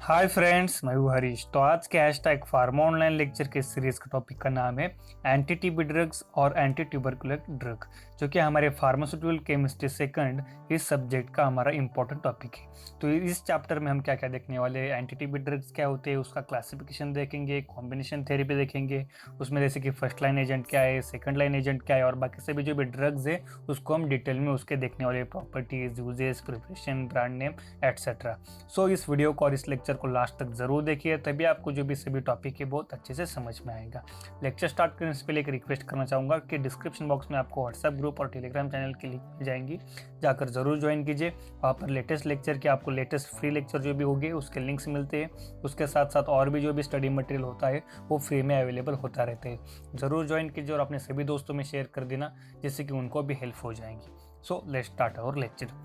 Hi friends, मैं हूँ हरीश। तो आज के हैशटैग फार्मा ऑनलाइन लेक्चर के सीरीज का टॉपिक का नाम है एंटी टीबी ड्रग्स और एंटी ट्यूबरकुलर ड्रग, जो कि हमारे फार्मास्यूटिकल केमिस्ट्री सेकंड इस सब्जेक्ट का हमारा इंपॉर्टेंट टॉपिक है। तो इस चैप्टर में हम क्या क्या देखने वाले हैं, एंटी टीबी ड्रग्स क्या होते हैं, उसका क्लासिफिकेशन देखेंगे, कॉम्बिनेशन थेरेपी देखेंगे, उसमें जैसे कि फर्स्ट लाइन एजेंट क्या है, सेकंड लाइन एजेंट क्या है, और बाकी सभी जो भी ड्रग्स है उसको हम डिटेल में उसके देखने वाले, properties, uses, preparation, brand name etcetera. So इस वीडियो को और इस लेक्चर को लास्ट तक जरूर देखिए, तभी आपको जो भी सभी टॉपिक है बहुत अच्छे से समझ में आएगा। लेक्चर स्टार्ट करने से पहले एक रिक्वेस्ट करना चाहूँगा कि डिस्क्रिप्शन बॉक्स में आपको व्हाट्सएप ग्रुप और टेलीग्राम चैनल की लिंक मिल जाएंगी, जाकर जरूर ज्वाइन कीजिए। वहाँ पर लेटेस्ट लेक्चर के आपको लेटेस्ट फ्री लेक्चर जो भी होंगे उसके लिंक्स मिलते हैं। उसके साथ साथ और भी जो भी स्टडी मटेरियल होता है वो फ्री में अवेलेबल होता रहता है। ज़रूर ज्वाइन कीजिए और अपने सभी दोस्तों में शेयर कर देना, जिससे कि उनको भी हेल्प हो जाएंगी। So let's start our lecture.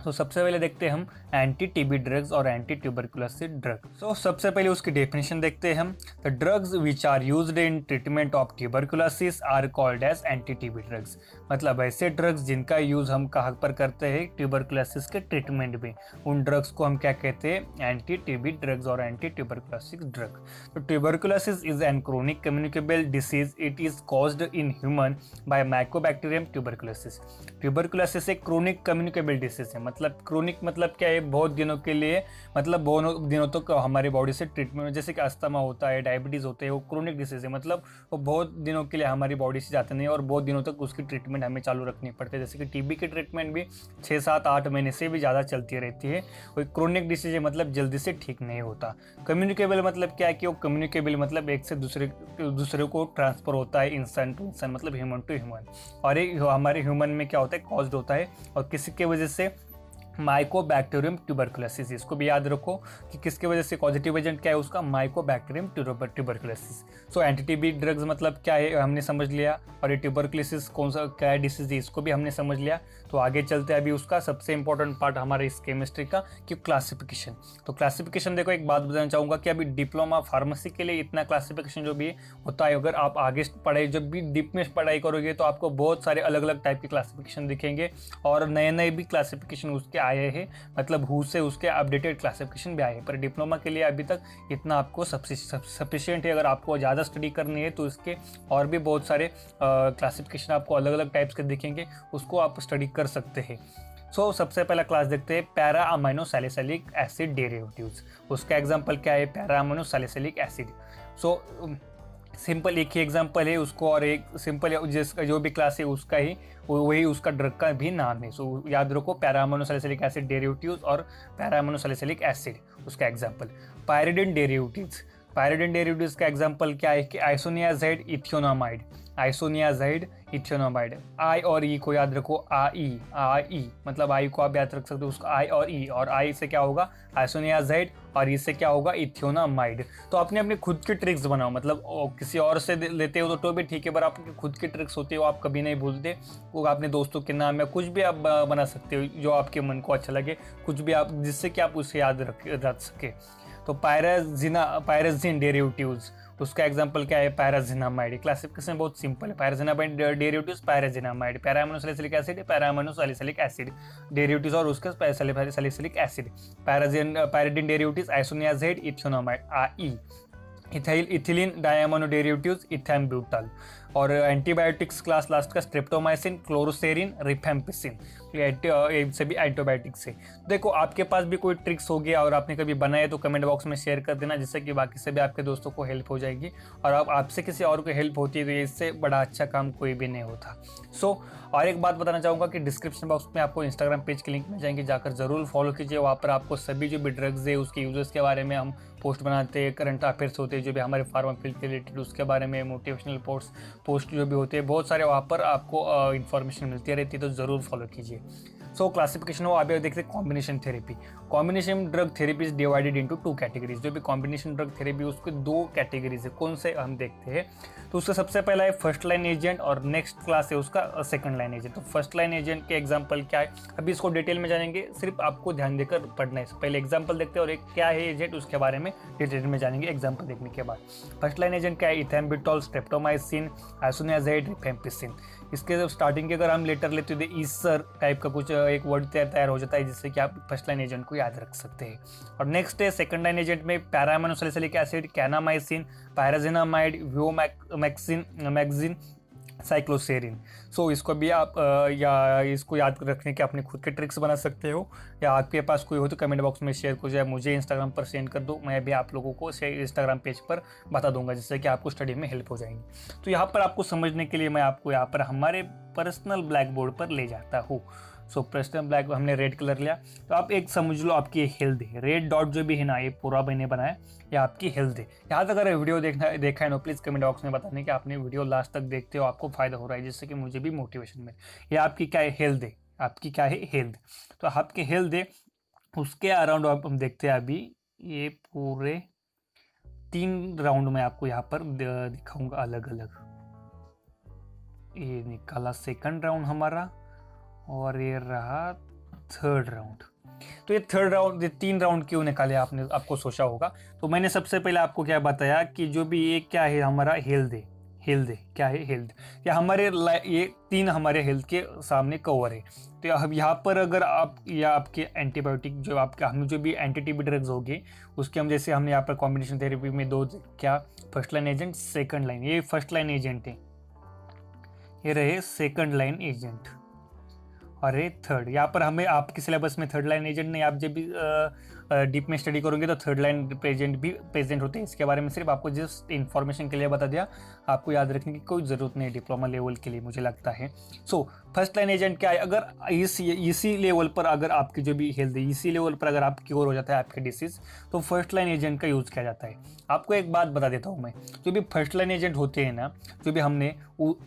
तो सबसे पहले देखते हैं हम एंटी टीबी ड्रग्स और एंटी ट्यूबरकुलोसिस ड्रग। सो सबसे पहले उसकी डेफिनेशन देखते हैं हम। The drugs which are used in treatment of tuberculosis are called as anti TB drugs. मतलब ऐसे ड्रग्स जिनका यूज हम कहाँ पर करते हैं, ट्यूबरकुलोसिस के ट्रीटमेंट में, उन ड्रग्स को हम क्या कहते हैं, एंटी टीबी ड्रग्स और एंटी ट्यूबरकुलोसिस ड्रग। तो tuberculosis is an chronic communicable disease. It is caused in human by mycobacterium tuberculosis. Tuberculosis एक क्रोनिक कम्युनिकेबल डिसीज है। मतलब क्रोनिक मतलब क्या है, बहुत दिनों के लिए, मतलब बहुत दिनों तक हमारी बॉडी से ट्रीटमेंट, जैसे कि अस्थमा होता है, डायबिटीज़ होते हैं, वो क्रोनिक डिसीज है। मतलब वो बहुत दिनों के लिए हमारी बॉडी से जाते नहीं और बहुत दिनों तक उसकी ट्रीटमेंट हमें चालू रखनी पड़ती है। जैसे कि टीबी की ट्रीटमेंट भी 6, 7, 8 महीने से भी ज़्यादा चलती रहती है। कोई क्रोनिक डिसीज है, मतलब जल्दी से ठीक नहीं होता। कम्युनिकेबल मतलब क्या है कि वो कम्युनिकेबल मतलब एक से दूसरे को ट्रांसफर होता है, इंसान टू इंसान, मतलब ह्यूमन टू ह्यूमन। और एक हमारे ह्यूमन में क्या होता है, कॉज्ड होता है और किसी के वजह से माइकोबैक्टीरियम ट्यूबरकुलोसिस। इसको भी याद रखो कि किसके वजह से, पॉजिटिव एजेंट क्या है उसका, Mycobacterium tuberculosis. So anti TB drugs मतलब क्या है हमने समझ लिया, और ये ट्यूबरकुलोसिस कौन सा क्या है डिसीज है इसको भी हमने समझ लिया। तो आगे चलते हैं अभी उसका सबसे इंपॉर्टेंट पार्ट हमारे इस केमिस्ट्री का, कि क्लासिफिकेशन। तो क्लासिफिकेशन देखो, एक बात बताना चाहूँगा कि अभी डिप्लोमा फार्मेसी के लिए इतना क्लासिफिकेशन जो भी होता है, अगर आप आगे पढ़ाई जब भी डीप में पढ़ाई करोगे तो आपको बहुत सारे अलग अलग टाइप के क्लासिफिकेशन दिखेंगे, और नए नए भी क्लासिफिकेशन उसके आए हैं। मतलब हु से उसके अपडेटेड क्लासिफिकेशन भी आए हैं, पर डिप्लोमा के लिए अभी तक इतना आपको सफिशिएंट है। अगर आपको ज़्यादा स्टडी करनी है तो इसके और भी बहुत सारे क्लासिफिकेशन आपको अलग अलग टाइप्स के दिखेंगे, उसको आप स्टडी कर सकते हैं। सो सबसे पहला क्लास देखते हैं, para amino salicylic acid derivatives. उसका एग्जांपल क्या है, para amino salicylic acid. So simple एक ही एग्जांपल है उसको, और एक सिंपल जिसका जो भी क्लास है उसका ही वही उसका ड्रग का भी नाम है। सो याद रखो, para amino salicylic acid derivatives और पैरा अमाइनो सैलिसिलिक एसिड। उसका एग्जांपल पायरिडिन डेरिवेटिव्स। पायरिडिन डेरिवेटिव्स का एग्जांपल क्या है कि आइसोनियाजाइड इथियोनामाइड। आइसोनियाजाइड इथियोनामाइड। आई और ई को याद रखो, आई मतलब आई को आप याद रख सकते हो, उसका आई और ई, और आई से क्या होगा आइसोनियाजाइड, और ई से क्या होगा इथियोनामाइड। तो अपने अपने खुद की ट्रिक्स बनाओ, मतलब किसी और से लेते हो तो भी ठीक है, पर आपकी खुद की ट्रिक्स होती है, वो आप कभी नहीं भूलते। वो अपने दोस्तों के नाम या कुछ भी आप बना सकते हो जो आपके मन को अच्छा लगे, कुछ भी आप जिससे कि आप उसे याद रख सके। तो पायराजिन डेरिवेटिव्स, उसका एग्जांपल क्या है, पैराजिनामाइड। क्लासिफिकेशन बहुत सिंपल है, pyrazinamide derivatives, pyrazinamide, para amino salicylic acid, para amino salicylic acid derivatives और उसके salicylic acid. Pyridine derivatives isoniazid ethionamide, E. Ethylene diamine derivatives ethambutol. और एंटीबायोटिक्स क्लास लास्ट का streptomycin, cycloserine, rifampicin, ये सभी antibiotics है। देखो आपके पास भी कोई ट्रिक्स होगी और आपने कभी बनाए तो कमेंट बॉक्स में शेयर कर देना, जिससे कि बाकी सभी आपके दोस्तों को हेल्प हो जाएगी, और आपसे किसी और को हेल्प होती है तो इससे बड़ा अच्छा काम कोई भी नहीं होता। सो और एक बात बताना चाहूँगा कि डिस्क्रिप्शन बॉक्स में आपको इंस्टाग्राम पेज के लिंक मिल जाएंगे, जाकर जरूर फॉलो कीजिए। वहाँ पर आपको सभी जो भी ड्रग्स है उसके यूजर्स के बारे में हम पोस्ट बनाते हैं, करंट अफेयर्स होते हैं जो भी हमारे फार्मा फील्ड के रिलेटेड, उसके बारे में मोटिवेशनल पोस्ट जो भी होते हैं, बहुत सारे वहाँ पर आपको इन्फॉर्मेशन मिलती रहती है, तो ज़रूर फॉलो कीजिए। सो क्लासिफिकेशन हो, अभी देखते हैं combination therapy. Combination drug therapy is divided into 2 categories. जो भी कॉम्बिनेशन ड्रग थेरेपी उसके 2 कैटेगरीज है, कौन से हम देखते हैं। तो उसका सबसे पहला है फर्स्ट लाइन एजेंट, और नेक्स्ट क्लास है उसका सेकंड लाइन एजेंट। तो फर्स्ट लाइन एजेंट के एग्जांपल क्या है, अभी इसको डिटेल में जानेंगे, सिर्फ आपको ध्यान देकर पढ़ना है। पहले एग्जांपल देखते हैं और एक क्या है एजेंट, उसके बारे में डिटेल में जानेंगे एग्जांपल देखने के बाद। फर्स्ट लाइन एजेंट क्या है, इथैम्बिटोल, स्ट्रेप्टोमाइसिन, आइसोनियाजाइड, रिफेम्पिसिन। इसके स्टार्टिंग के अगर हम लेटर लेते हो तो ईसर टाइप का कुछ एक वर्ड तैयार हो जाता है, जिससे कि आप फर्स्ट लाइन एजेंट को याद रख सकते हैं। और नेक्स्ट है सेकंड लाइन एजेंट में para aminosalicylic acid, kanamycin, pyrazinamide, viomycin, mycin, cycloserine. So इसको भी आप या इसको याद रखने के अपने खुद के ट्रिक्स बना सकते हो, या आपके पास कोई हो तो कमेंट बॉक्स में शेयर कर, जाए मुझे इंस्टाग्राम पर सेंड कर दो, मैं भी आप लोगों को इंस्टाग्राम पेज पर बता दूंगा, जिससे कि आपको स्टडी में हेल्प हो जाएंगी। तो यहाँ पर आपको समझने के लिए मैं आपको यहाँ पर हमारे पर्सनल ब्लैक बोर्ड पर ले जाता हूँ। सो पर्सनल ब्लैक हमने रेड कलर लिया, तो आप एक समझ लो आपकी हेल्थ है, रेड डॉट जो भी है ना ये पूरा मैंने बनाया, ये आपकी हेल्थ है। यहाँ तक अगर वीडियो देखा है ना, प्लीज़ कमेंट बॉक्स में बताने कि आपने वीडियो लास्ट तक देखते हो, आपको फायदा हो रहा है, जिससे कि मुझे भी मोटिवेशन मिले। ये आपकी क्या है, हेल्थ है, आपकी क्या है, हेल्थ। तो आपकी हेल्थ है, उसके अराउंड हम देखते हैं अभी ये पूरे 3 राउंड में आपको यहाँ पर दिखाऊंगा अलग अलग। ये निकाला सेकंड राउंड हमारा, और ये रहा थर्ड राउंड। तो ये थर्ड राउंड, ये 3 राउंड क्यों निकाले आपने, आपको सोचा होगा। तो मैंने सबसे पहले आपको क्या बताया कि जो भी ये क्या है हमारा हेल्थ है, हेल्थ है क्या है, हेल्थ या हमारे ये 3 हमारे हेल्थ के सामने कवर है। तो अब यहाँ पर अगर आप या आपके एंटीबायोटिक जो आपके हम जो भी एंटी टीबी ड्रग्स होगी उसके हम जैसे हमने यहाँ पर कॉम्बिनेशन थेरेपी में 2 क्या first line agent, second line, ये फर्स्ट लाइन एजेंट है, ये रहे सेकंड लाइन एजेंट, और ये थर्ड। यहाँ पर हमें आपके सिलेबस में थर्ड लाइन एजेंट नहीं, आप जब भी डीप में स्टडी करोगे तो थर्ड लाइन एजेंट भी प्रेजेंट होते हैं। इसके बारे में सिर्फ आपको जस्ट इन्फॉर्मेशन के लिए बता दिया, आपको याद रखने की कोई ज़रूरत नहीं डिप्लोमा लेवल के लिए मुझे लगता है। सो फर्स्ट लाइन एजेंट क्या है, अगर इसी लेवल पर अगर आपकी जो भी हेल्थ है, इसी लेवल पर अगर आप क्योर हो जाता है आपके डिसीज, तो फर्स्ट लाइन एजेंट का यूज़ किया जाता है। आपको एक बात बता देता हूँ मैं, जो भी फर्स्ट लाइन एजेंट होते हैं ना, जो भी हमने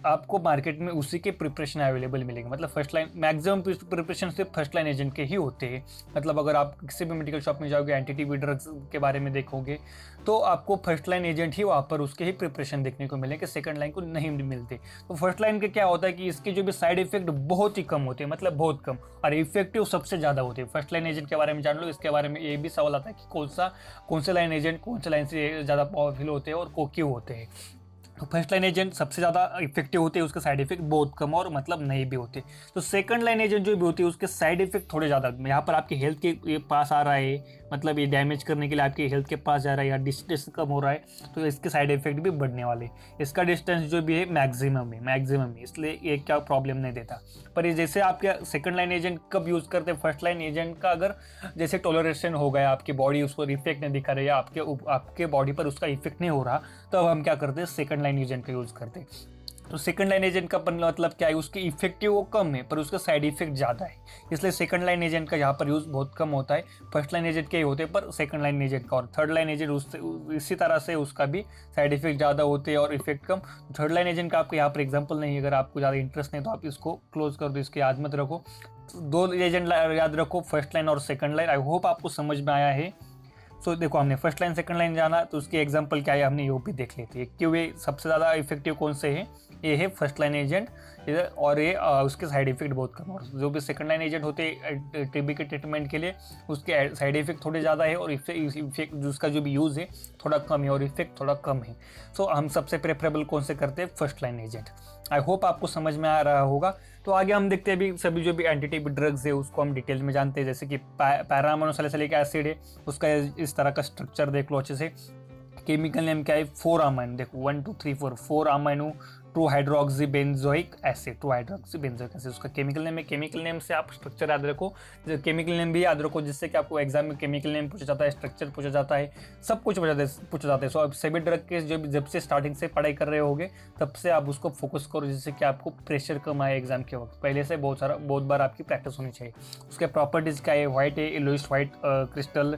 आपको मार्केट में उसी के प्रिपरेशन अवेलेबल मिलेंगे। मतलब फर्स्ट लाइन मैक्सिमम प्रिपरेशन सिर्फ फर्स्ट लाइन एजेंट के ही होते हैं। मतलब अगर आप किसी भी मेडिकल शॉप में जाओगे, एंटी टीबी ड्रग्स के बारे में देखोगे, तो आपको फर्स्ट लाइन एजेंट ही वहाँ पर उसके ही प्रिपरेशन देखने को मिलेंगे, सेकंड लाइन को नहीं मिलते। तो फर्स्ट लाइन के क्या होता है कि इसके जो भी साइड इफेक्ट बहुत ही कम होते हैं, मतलब बहुत कम, और इफेक्टिव सबसे ज़्यादा होते हैं। फर्स्ट लाइन एजेंट के बारे में जान लो, इसके बारे में ये भी सवाल आता है कि कौन से लाइन एजेंट कौन से लाइन से ज़्यादा पावरफुल होते हैं और क्यों होते हैं। तो फर्स्ट लाइन एजेंट सबसे ज़्यादा इफेक्टिव होते हैं, उसके साइड इफेक्ट बहुत कम और मतलब नहीं भी होते। तो सेकंड लाइन एजेंट जो भी होती है उसके साइड इफेक्ट थोड़े ज़्यादा, यहाँ पर आपके हेल्थ के पास आ रहा है, मतलब ये डैमेज करने के लिए आपके हेल्थ के पास जा रहा है, या डिस्टेंस कम हो रहा है, तो इसके साइड इफेक्ट भी बढ़ने वाले। इसका डिस्टेंस जो भी है मैक्सिमम है, इसलिए ये क्या प्रॉब्लम नहीं देता। पर ये जैसे आपके सेकंड लाइन एजेंट कब यूज़ करते हैं, फर्स्ट लाइन एजेंट का अगर जैसे टॉलरेशन हो गया, आपकी बॉडी उस पर इफेक्ट नहीं दिखा रही है, आपके बॉडी पर उसका इफेक्ट नहीं हो रहा, तो अब हम क्या करते हैं, सेकंड लाइन एजेंट का यूज़ करते हैं। तो सेकंड लाइन एजेंट का मतलब क्या है, उसकी इफेक्टिव वो कम है पर उसका साइड इफेक्ट ज़्यादा है, इसलिए सेकंड लाइन एजेंट का यहाँ पर यूज़ बहुत कम होता है। फर्स्ट लाइन एजेंट के ही होते हैं, पर सेकंड लाइन एजेंट का और थर्ड लाइन एजेंट उससे इसी तरह से उसका भी साइड इफेक्ट ज़्यादा होते हैं और इफेक्ट कम। थर्ड लाइन एजेंट का आपको यहाँ पर एग्जाम्पल नहीं है, अगर आपको ज़्यादा इंटरेस्ट नहीं तो आप इसको क्लोज कर दो, इसके याद मत रखो। 2 एजेंट याद रखो, फर्स्ट लाइन और सेकंड लाइन। आई होप आपको समझ में आया है। सो देखो हमने फर्स्ट लाइन सेकंड लाइन जाना, तो उसकी एग्जांपल क्या है हमने ये भी देख लेते हैं, क्यों ये सबसे ज़्यादा इफेक्टिव कौन से हैं। ये है फर्स्ट लाइन एजेंट, और ये उसके साइड इफेक्ट बहुत कम, और जो भी सेकंड लाइन एजेंट होते हैं टीबी के ट्रीटमेंट के लिए उसके साइड इफेक्ट थोड़े ज़्यादा है, और इफेक्ट उसका जो भी यूज़ है थोड़ा कम है और इफेक्ट थोड़ा कम है। सो हम सबसे प्रेफरेबल कौन से करते हैं, first line agent. I hope आपको समझ में आ रहा होगा। तो आगे हम देखते हैं अभी सभी जो भी एंटी टीबी ड्रग्स है उसको हम डिटेल में जानते हैं। जैसे कि पैरामाइनोसैलिसिलिक एसिड है, उसका इस तरह का स्ट्रक्चर देख लो अच्छे से। केमिकल नेम क्या है, 4 अमाइनो, देखो 1 2 3 4 amino true hydroxy benzoic acid, उसका केमिकल नेम है। केमिकल नेम से आप स्ट्रक्चर याद रखो, केमिकल नेम भी याद रखो, जिससे कि आपको एग्जाम में केमिकल नेम पूछा जाता है, स्ट्रक्चर पूछा जाता है, सब कुछ पूछा जाता है। सो अब सभी ड्रग के जब से स्टार्टिंग से पढ़ाई कर रहे होगे तब से आप उसको फोकस करो, जिससे कि आपको प्रेशर कम आए एग्जाम के वक्त। पहले से बहुत बार आपकी प्रैक्टिस होनी चाहिए। उसके प्रॉपर्टीज क्या है, व्हाइट है, yellowish white crystal,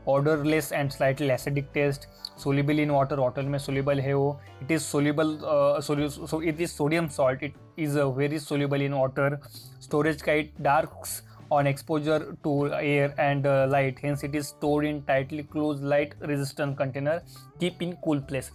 odourless and slightly acidic taste, soluble in water में सोल्यूबल है वो, it is soluble, so it is sodium salt, it is very soluble in water. Storage का it darks on exposure to air and light, hence it is stored in tightly closed light resistant container, keep in cool place।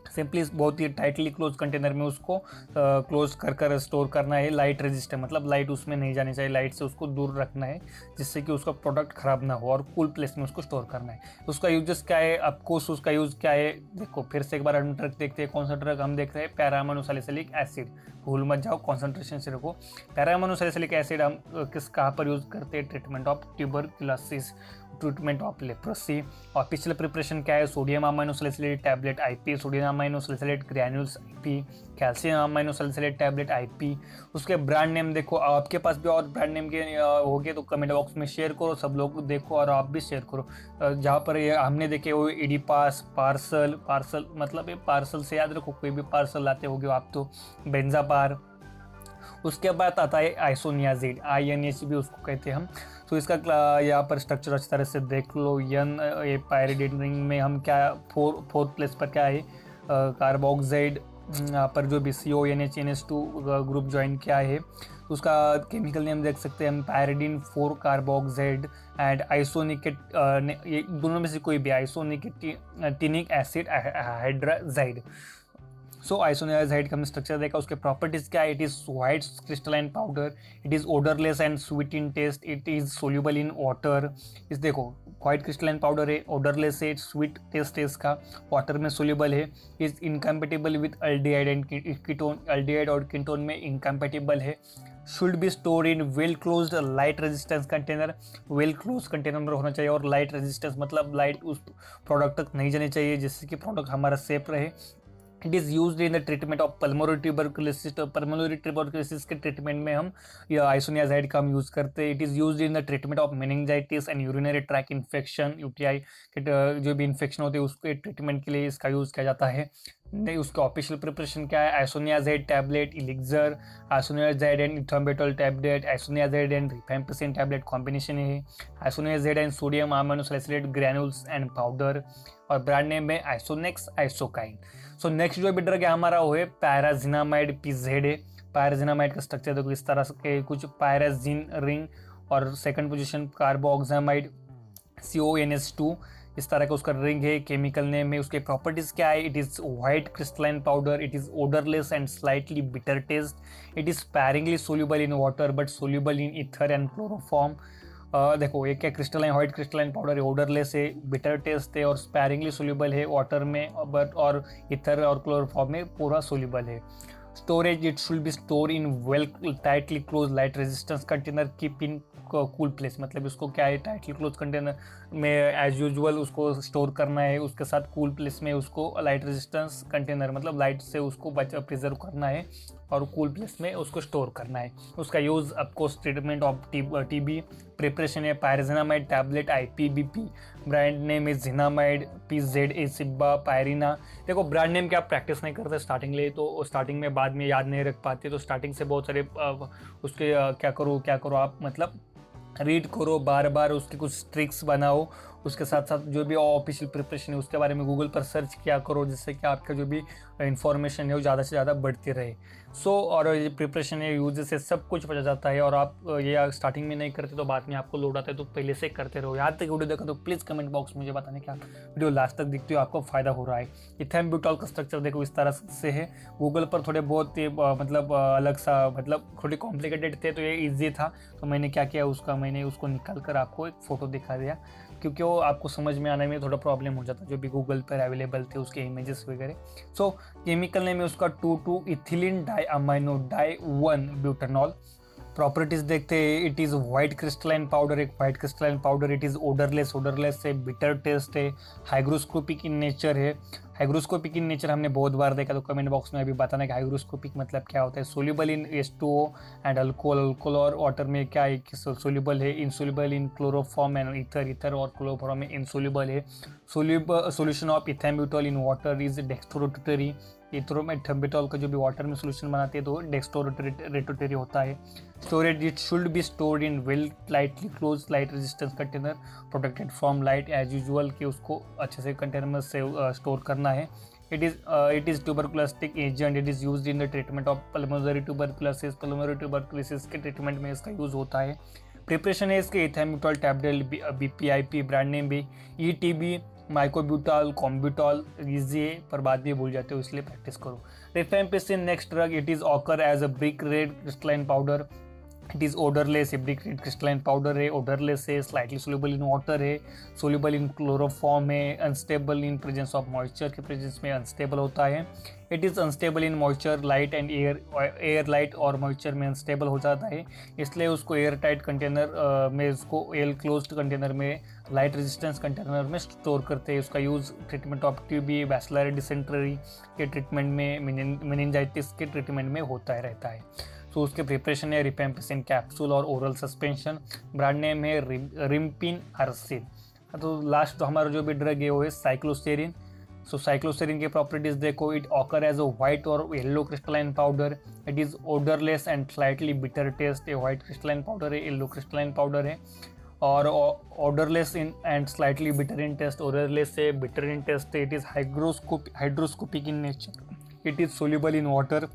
Simply बहुत ही tightly close container में उसको close कर store करना है। Light resistant मतलब light उसमें नहीं जानी चाहिए, लाइट से उसको दूर रखना है जिससे कि उसका प्रोडक्ट खराब ना हो, और कूल प्लेस में उसको स्टोर करना है। उसका यूजेस क्या है, ऑफकोर्स उसका यूज़ क्या है, देखो फिर से एक बार हम ड्रग देखते हैं। कौन सा ड्रग हम देख रहे हैं, पैरामाइनोसैलिसिलिक एसिड। भूल मत जाओ, कॉन्सेंट्रेशन से रखो। पैरामोनोसैलिसिलिक एसिड हम कहाँ पर यूज़ करते हैं? Treatment of tuberculosis, treatment of leprosy. और पिछले प्रिपरेशन क्या है? Sodium aminosalicylate tablet IP, sodium aminosalicylate granules IP, calcium aminosalicylate tablet IP। उसके ब्रांड नेम देखो, आपके पास भी और ब्रांड नेम के हो गए तो कमेंट बॉक्स में शेयर करो, सब लोग देखो और आप भी शेयर करो। जहाँ पर ये हमने देखे वो एडिपास, पार्सल मतलब ये पार्सल से याद रखो, कोई भी पार्सल लाते होगे आप तो, बेंजापार। उसके बाद आता है आइसोनियाजिड, INH भी उसको कहते हैं हम। तो इसका यहाँ पर स्ट्रक्चर अच्छी तरह से देख लो। ये पायरिडिन रिंग में हम क्या फोर्थ प्लेस पर क्या है? कार्बोक्साइड, यहाँ पर जो भी CONH2 ग्रुप ज्वाइन किया है, तो उसका केमिकल नेम देख सकते हैं हम, पायरिडिन 4 कार्बोक्साइड एंड आइसोनिकेट, ये दोनों में से कोई भी, isonicotinic acid hydrazide. So isoniazid का स्ट्रक्चर देखा, उसके प्रॉपर्टीज क्या है? It is white crystalline powder, it is odourless and sweet in taste, it is soluble in water. इस देखो व्हाइट क्रिस्टलाइन पाउडर है, ओडरलेस है, स्वीट टेस्ट है इसका, वाटर में सोल्यूबल है, is incompatible with aldehyde and ketone, aldehyde और ketone में इनकम्पेटिबल है। Should be store in well closed light resistance container, well close container में होना चाहिए। और लाइट रेजिस्टेंस मतलब लाइट उस प्रोडक्ट तक नहीं जानी चाहिए, जिससे कि प्रोडक्ट हमारा सेफ रहे। It is used in the treatment of pulmonary tuberculosis, तो पल्मोनरी ट्यूबरकुलोसिस के ट्रीटमेंट में हम यह आइसोनियाजाइड का हम यूज़ करते हैं। It is used in the treatment of meningitis and urinary tract infection, UTI के जो भी इन्फेक्शन होते हैं उसके ट्रीटमेंट के लिए इसका यूज़ किया जाता है। नहीं, उसका ऑफिशियल प्रिपरेशन क्या है? Isoniazid tablet, elixir, isoniazid and ethambutol tablet, isoniazid and rifampicin tablet combination है, isoniazid and sodium aminosalicylate granules and powder, और ब्रांड नेम है आइसोनेक्स आइसोकाइन। सो नेक्स्ट जो भी ड्रग है हमारा वो है पैराजिनामाइड PZ। पैराजिनामाइड का स्ट्रक्चर देखो इस तरह के, कुछ पैराजिन रिंग और सेकंड पोजीशन कार्बोक्सामाइड CONH2, इस तरह का उसका रिंग है। केमिकल नेम है, उसके प्रॉपर्टीज क्या है? It is white crystalline powder, it is odourless and slightly bitter test, it is sparingly soluble in water but soluble in ether and chloroform. देखो ये क्या क्रिस्टलाइन, व्हाइट क्रिस्टलाइन पाउडर है, odourless है, bitter taste है और sparingly soluble है water में but और ईथर और क्लोरोफॉर्म में पूरा सोल्यूबल है। Storage, it should be store in well tightly close light resistance container, keep in cool place, मतलब इसको क्या है? टाइटली क्लोज कंटेनर में एज यूजुअल उसको स्टोर करना है, उसके साथ कूल प्लेस में उसको लाइट रेजिस्टेंस कंटेनर मतलब लाइट से उसको प्रिजर्व करना है और कूल प्लेस में उसको स्टोर करना है। उसका use of course treatment of TB। Preparation है pyrazinamide tablet IPBP, brand name is Zinamide PZA, Ciba, Pyrina. देखो ब्रांड नेम क्या प्रैक्टिस नहीं करते स्टार्टिंग ले, तो स्टार्टिंग में बाद में याद नहीं रख पाते, तो स्टार्टिंग से बहुत सारे उसके क्या करो आप, मतलब रीड करो बार बार, उसके कुछ ट्रिक्स बनाओ, उसके साथ साथ जो भी ऑफिशियल प्रिपरेशन है उसके बारे में गूगल पर सर्च किया करो, जिससे कि आपका जो भी इन्फॉर्मेशन है वो ज़्यादा से ज़्यादा बढ़ती रहे। और ये प्रिपरेशन है यूज से सब कुछ पता जाता है, और आप ये स्टार्टिंग में नहीं करते तो बाद में आपको लोड आता है, तो पहले से करते रहो। यहाँ तक वीडियो देखा तो प्लीज़ कमेंट बॉक्स में मुझे बताने कि आप वीडियो लास्ट तक देखते हो, आपको फायदा हो रहा है। इथेम्ब्यूटॉल का स्ट्रक्चर देखो इस तरह से है, गूगल पर थोड़े बहुत मतलब अलग सा मतलब थोड़े कॉम्प्लिकेटेड थे, तो ये ईजी था, तो मैंने क्या किया मैंने उसको निकाल कर आपको एक फ़ोटो दिखा दिया, क्योंकि वो आपको समझ में आने में थोड़ा प्रॉब्लम हो जाता जो भी गूगल पर अवेलेबल थे उसके इमेजेस वगैरह। केमिकल नेम है उसका 2,2 ethylene diamino di 1 butanol. Properties देखते हैं, it is white crystalline powder, एक white crystalline powder, it is odourless है, बिटर टेस्ट है, हाइग्रोस्कोपिक इन नेचर है। हाइग्रोस्कोपिक इन नेचर हमने बहुत बार देखा, तो कमेंट बॉक्स में अभी बताना कि हाइग्रोस्कोपिक मतलब क्या होता है। Soluble in H2O and alcohol और वाटर में क्या है कि सोल्यूबल है, insoluble in chloroform and ether और क्लोरोफॉर्म में इनसोल्यूबल है। Solution of ethambutol in water is dextrorotatory, ethambutol का जो भी वाटर में सोल्यूशन बनाते हैं तो डेक्स्ट्रोरोटरी होता है। Storage, it should be stored in well lightly close light resistance container protected from light as usual, कि उसको अच्छे से कंटेनर में से स्टोर करना है। It is tuberculosis agent, it is used in the treatment of pulmonary tuberculosis के treatment में इसका यूज़ होता है। प्रिपरेशन है इसके इथेम्ब्यूटॉल टैबलेट BPIP, ब्रांड नेम भी ETB, माइकोब्यूटाल, कॉम्ब्यूटाल, इजी है पर बाद में भूल जाते हो, इसलिए प्रैक्टिस करो। Rifampicin next drug, it is occur as a brick red crystalline powder, it is odourless, एब्रिकेटेड क्रिस्टलाइन पाउडर है, ओडरलेस है, स्लाइटली सोल्यूबल इन वाटर है, सोल्यूबल इन क्लोरोफॉर्म है, unstable in presence of moisture के presence में unstable होता है। It is unstable in moisture, light and air light और मॉइस्चर में अनस्टेबल हो जाता है, इसलिए उसको एयर टाइट कंटेनर में, उसको एयर क्लोज्ड कंटेनर में, लाइट रेजिस्टेंस कंटेनर में स्टोर करते हैं। उसका use treatment of TB, bacillary dysentery के ट्रीटमेंट में, मेनिंजाइटिस के ट्रीटमेंट में होता रहता है। तो उसके प्रिपरेशन है रिपेम्पिसिन कैप्सूल और ओरल सस्पेंशन, ब्रांड नेम है रिम्पिन आर्सिन। तो लास्ट हमारा जो भी ड्रग है वो है साइक्लोसेरिन। सो साइक्लोसेरिन की प्रॉपर्टीज देखो, it occur as a white और yellow crystalline powder, it is odourless and slightly bitter taste. ये व्हाइट क्रिस्टलाइन पाउडर है, येलो क्रिस्टलाइन पाउडर है, और odourless in and slightly bitter in taste, odourless से bitter in taste. It is hydroscopic in nature, it is soluble in water,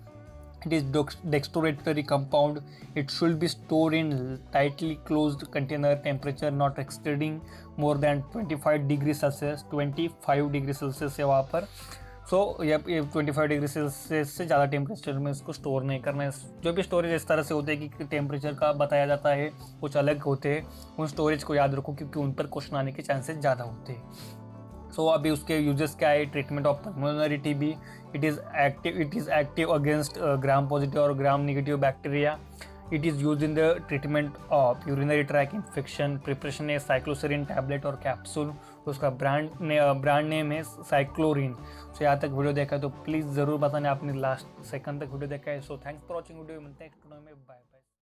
it is dextrorotatory compound, it should be stored in tightly closed container, temperature not exceeding more than 25 degree Celsius, 25 degree Celsius है वहाँ पर। सो ये 25 degree Celsius से ज़्यादा temperature में इसको store नहीं करना है। जो भी स्टोरेज इस तरह से होते हैं कि टेम्परेचर का बताया जाता है कुछ अलग होते हैं, उन स्टोरेज को याद रखो क्योंकि उन पर क्वेश्चन आने के चांसेस ज़्यादा होते हैं। सो अभी उसके यूजेस क्या है, treatment of pulmonary TB, it is active against gram positive और gram negative bacteria, it is use in the treatment of urinary tract infection. Preparation है साइक्लोसेरिन टैबलेट और कैप्सूल, उसका ब्रांड नेम है साइक्लोरिन। सो यहाँ तक video देखा है तो प्लीज़ ज़रूर बताना आपने लास्ट सेकंड तक वीडियो देखा है। So thanks for watching video, मिलते हैं नेक्स्ट वीडियो में, बाय बाय।